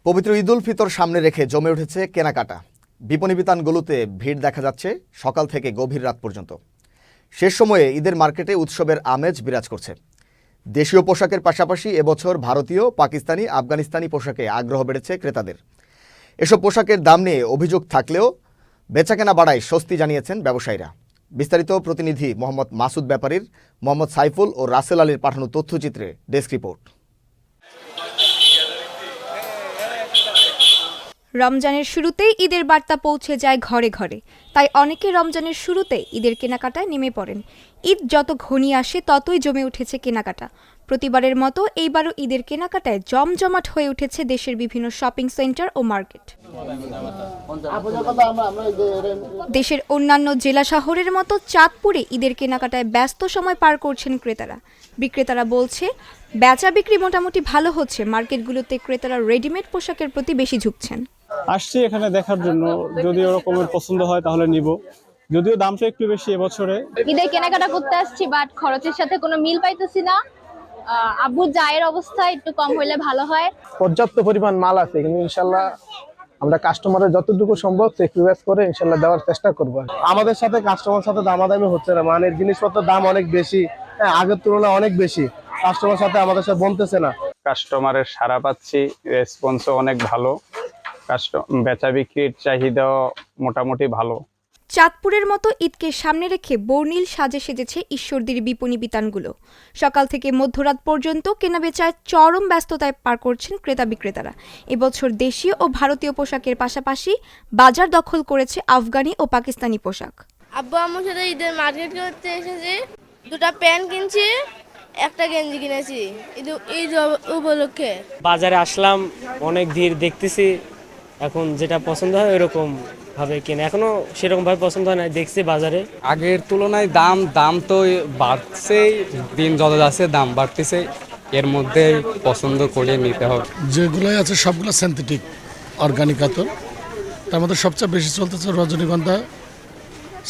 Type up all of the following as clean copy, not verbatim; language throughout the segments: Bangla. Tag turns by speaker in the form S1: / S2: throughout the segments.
S1: পবিত্র ঈদ উল ফিতর সামনে রেখে জমে উঠেছে কেনাকাটা। বিপণী বিতানগুলোতে ভিড় দেখা যাচ্ছে সকাল থেকে গভীর রাত পর্যন্ত। শেষ সময়ে ঈদের মার্কেটে উৎসবের আমেজ বিরাজ করছে। দেশীয় পোশাকের পাশাপাশি এবছর ভারতীয়, পাকিস্তানি, আফগানিস্তানি পোশাকে আগ্রহ বেড়েছে ক্রেতাদের। এসব পোশাকের দাম নিয়ে অভিযোগ থাকলেও বেচাকেনা বাড়ায় স্বস্তি জানিয়েছেন ব্যবসায়ীরা। বিস্তারিত প্রতিনিধি মোহাম্মদ মাসুদ ব্যাপারীর, মোহাম্মদ সাইফুল ও রাসেল আলীর পাঠানো তথ্যচিত্রে ডেস্ক রিপোর্ট।
S2: রমজানের শুরুতেই ঈদের বার্তা পৌঁছে যায় ঘরে ঘরে, তাই অনেকে রমজানের শুরুতে ঈদের কেনাকাটায় নেমে পড়েন। ঈদ যত ঘনিয়ে আসে ততই জমে উঠেছে কেনাকাটা। প্রতিবারের মতো এইবারও ঈদের কেনাকাটায় জমজমাট হয়ে উঠেছে দেশের বিভিন্ন শপিং সেন্টার ও মার্কেট। দেশের অন্যান্য জেলা শহরের মতো চাঁদপুরে ঈদের কেনাকাটায় ব্যস্ত সময় পার করছেন ক্রেতারা। বিক্রেতারা বলছে, বেচা বিক্রি মোটামুটি ভালো হচ্ছে। মার্কেটগুলোতে ক্রেতারা রেডিমেড পোশাকের প্রতি বেশি ঝুঁকছেন।
S3: আসছি এখানে দেখার জন্য, যদি ওরকমের পছন্দ হয় তাহলে নিব, যদিও দামটা একটু বেশি এবছরে।
S4: ঈদের কেনাকাটা করতে আসছি, বাট খরচের সাথে কোনো মিল পাইতেছি না। আব্বুর জায়ের অবস্থা একটু কম হইলে ভালো হয়।
S5: পর্যাপ্ত পরিমাণ মাল আছে, কিন্তু ইনশাল্লাহ আমরা কাস্টমারের যতটুকু সম্ভব স্যাক্রিফাইস করে ইনশাল্লাহ দেওয়ার চেষ্টা করবো। আমাদের সাথে কাস্টমার সাথে দামাদামি হচ্ছে না, মানে জিনিসপত্রের দাম অনেক বেশি, আগের তুলনায় অনেক বেশি। কাস্টমার সাথে আমাদের সাথে বলতেছে না।
S6: কাস্টমারের সাড়া পাচ্ছি, রেসপন্সও অনেক ভালো, বেচা বিক্রির চাহিদাও মোটামুটি ভালো।
S2: চাঁদপুরের মতো ঈদকে সামনে রেখে বর্ণিল সাজে সেজেছে ঈশ্বরদীর বিপণী বিতানগুলো। সকাল থেকে মধ্যরাত পর্যন্ত কেনাবেচায় চরম ব্যস্ততায় পার করছেন ক্রেতা বিক্রেতারা। এবছর দেশীয় ও ভারতীয় পোশাকের পাশাপাশি বাজার দখল করেছে আফগানি ও পাকিস্তানি পোশাক।
S7: আব্বু আম্মুর সাথে ঈদের মার্কেট করতে এসেছি, দুটো প্যান্ট কিনছি, একটা গেঞ্জি কিনেছি ঈদ উপলক্ষে।
S8: বাজারে আসলাম, অনেক ভিড় দেখতেছি, এখন যেটা পছন্দ হয় ওইরকম ভাবে কিনে। এখনো সেরকম ভাবে পছন্দ হয় না, দেখছি বাজারে
S9: আগের তুলনায় দাম তো বাড়ছে, দিন যত যাচ্ছে দাম বাড়তেছে, এর মধ্যে পছন্দ করে নিতে হবে।
S10: যেগুলোই আছে সবগুলো সিনথেটিক অর্গানিক আতর। তার মধ্যে সবচেয়ে বেশি চলতেছে রজনীগন্ধা,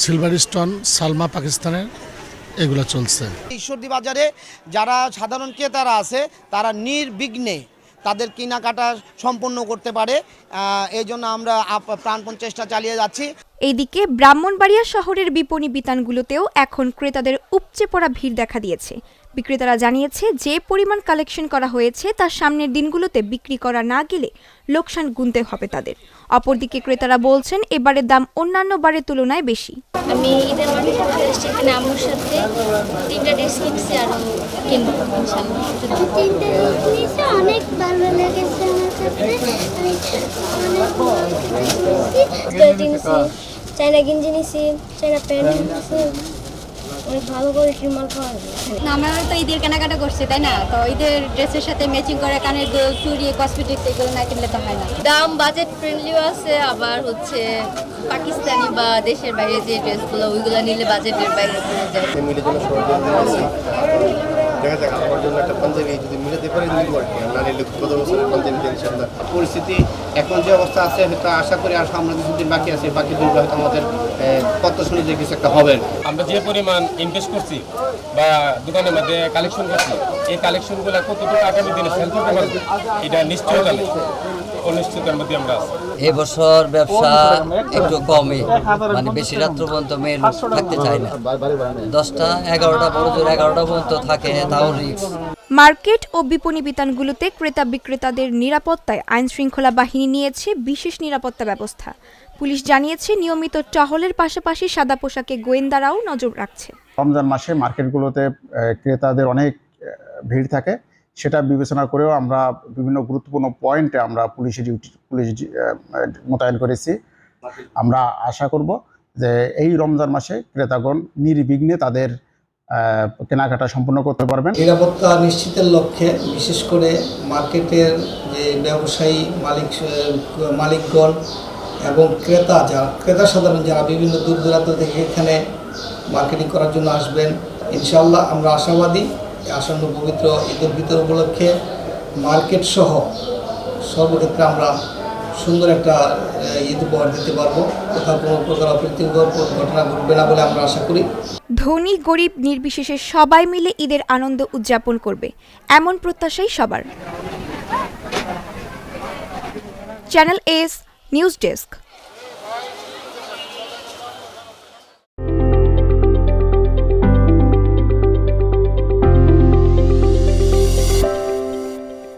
S10: সিলভার স্টোন, সালমা পাকিস্তানের, এগুলো চলছে।
S11: ঈশ্বরদী বাজারে যারা সাধারণ ক্রেতারা আছে তারা নির্বিঘ্নে তাদের কেনাকাটা সম্পন্ন করতে পারে, এই জন্য আমরা প্রাণপণ চেষ্টা চালিয়ে যাচ্ছি।
S2: এইদিকে ব্রাহ্মণবাড়িয়া শহরের বিপণী বিতানগুলোতেও এখন ক্রেতাদের উপচে পড়া ভিড় দেখা দিয়েছে। বিক্রেতারা জানিয়েছে, যে পরিমাণ কালেকশন করা হয়েছে তার সামনের দিনগুলোতে বিক্রি করা না গেলে লোকসান গুনতে হবে তাদের। অপরদিকে ক্রেতারা বলছেন, এবারের দাম অন্যান্য বারের তুলনায় বেশি।
S4: আমি ঈদের মার্কেটে এসেছি, এখানে আম্মুর সাথে 3টা ড্রেস কিনছি আর কিনবো ইনশাআল্লাহ।
S7: 3টে কিনেছি, অনেক ভালো লেগেছে আমার কাছে। চাইনা গেঞ্জি নিছি, চাইনা প্যান্ট নিছি, অনেক ভালো কোয়ালিটির মাল পাওয়া যায়।
S4: আমরা তো ঈদের কেনাকাটা করছি, তাই না? তো ঈদের ড্রেসের সাথে ম্যাচিং করে কানের দুল, চুড়ি, কসমেটিক্স এগুলো না কিনলে তো হয় না। দাম বাজেট ফ্রেন্ডলিও আছে, আবার হচ্ছে পাকিস্তানি বা দেশের বাইরে যে ড্রেসগুলো ওইগুলো নিলে বাজেটের বাইরে পড়ে যায়।
S12: দেখা যাক আমার জন্য একটা পাঞ্জাবি যদি মিলাতে পারি না নিলে কত বছরের পাঞ্জাবি ইনশাআল্লাহ। পরিস্থিতি এখন যে অবস্থা আছে, হয়তো আশা করি আর সামনে কিছুদিন বাকি আছে, বাকি দিনগুলো হয়তো আমাদের প্রত্যাশা যে কিছু একটা হবে।
S13: আমরা যে পরিমাণ ইনভেস্ট করছি বা দোকানের মধ্যে কালেকশন করছি, এই কালেকশনগুলো কতটুকু আগামী দিনে সেল করতে পারবে এটা নিশ্চয়তা নেই, অনিশ্চয়তার মধ্যে আমরা আছি।
S14: এবছর ব্যবসা একটু কমই, মানে বেশি রাত্র পর্যন্ত মেয়ে থাকতে চায় না, 10টা 11টা বড় জোর 11টা পর্যন্ত থাকে, তাও রিস্ক।
S2: মার্কেট ও বিপণী বিতানগুলোতে ক্রেতা বিক্রেতাদের নিরাপত্তায় আইন শৃঙ্খলা বাহিনী নিয়েছে বিশেষ নিরাপত্তা ব্যবস্থা। পুলিশ জানিয়েছে, নিয়মিত টহলের পাশাপাশি সাদা পোশাকে গোয়েন্দারাও নজর রাখছে।
S15: রমজান মাসে মার্কেটগুলোতে ক্রেতাদের অনেক ভিড় থাকে, সেটা বিবেচনা করেও আমরা বিভিন্ন গুরুত্বপূর্ণ পয়েন্টে আমরা পুলিশ মোতায়েন করেছি। আমরা আশা করব যে এই রমজান মাসে ক্রেতাগণ নির্বিঘ্নে তাদের কেনাকাটা সম্পন্ন করতে পারবেন।
S16: নিরাপত্তা নিশ্চিতের লক্ষ্যে বিশেষ করে মার্কেটের যে ব্যবসায়ী মালিকগণ এবং ক্রেতা সাধারণ যারা বিভিন্ন দূর দূরান্ত থেকে এখানে মার্কেটিং করার জন্য আসবেন, ইনশাআল্লাহ আমরা আশাবাদী আসন্ন পবিত্র ঈদ উল ফিতর উপলক্ষে মার্কেট সহ সর্বক্ষেত্রে আমরা সুন্দর একটা ঈদ উপহার দিতে পারবো। কোথাও কোনো প্রকার অপ্রীতিকর ঘটনা ঘটবে না বলে আমরা আশা করি।
S2: ধনী গরিব নির্বিশেষে সবাই মিলে ঈদের আনন্দ উদযাপন করবে, এমন প্রত্যাশাই সবার। Channel S news desk.